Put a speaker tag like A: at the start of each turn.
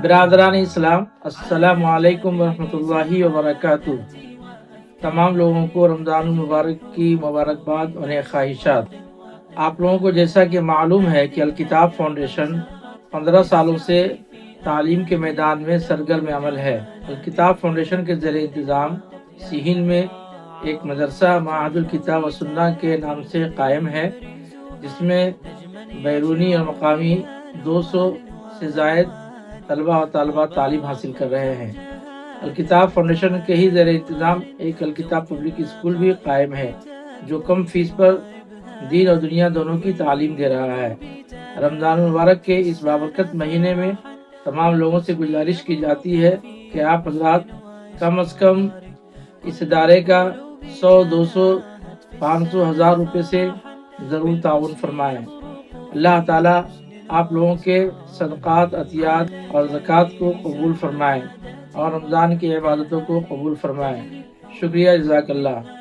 A: برادران اسلام، السلام علیکم ورحمۃ اللہ وبرکاتہ۔ تمام لوگوں کو رمضان المبارک کی مبارکباد اور نیک خواہشات۔ آپ لوگوں کو جیسا کہ معلوم ہے کہ الکتاب فاؤنڈیشن 15 سالوں سے تعلیم کے میدان میں سرگرم عمل ہے۔ الکتاب فاؤنڈیشن کے زیر انتظام سیہین میں ایک مدرسہ معہد الکتاب و سنہ کے نام سے قائم ہے، جس میں بیرونی اور مقامی 200 سے زائد طلبہ و طالبات تعلیم حاصل کر رہے ہیں۔ الکتاب فاؤنڈیشن کے ہی زیر انتظام ایک الکتاب پبلک اسکول بھی قائم ہے، جو کم فیس پر دین اور دنیا دونوں کی تعلیم دے رہا ہے۔ رمضان المبارک کے اس بابرکت مہینے میں تمام لوگوں سے گزارش کی جاتی ہے کہ آپ حضرات کم از کم اس ادارے کا 100، 200، 500، 1000 روپے سے ضرور تعاون فرمائیں۔ اللہ تعالیٰ آپ لوگوں کے صدقات، عطیات اور زکوٰۃ کو قبول فرمائیں اور رمضان کی عبادتوں کو قبول فرمائیں۔ شکریہ، جزاک اللہ۔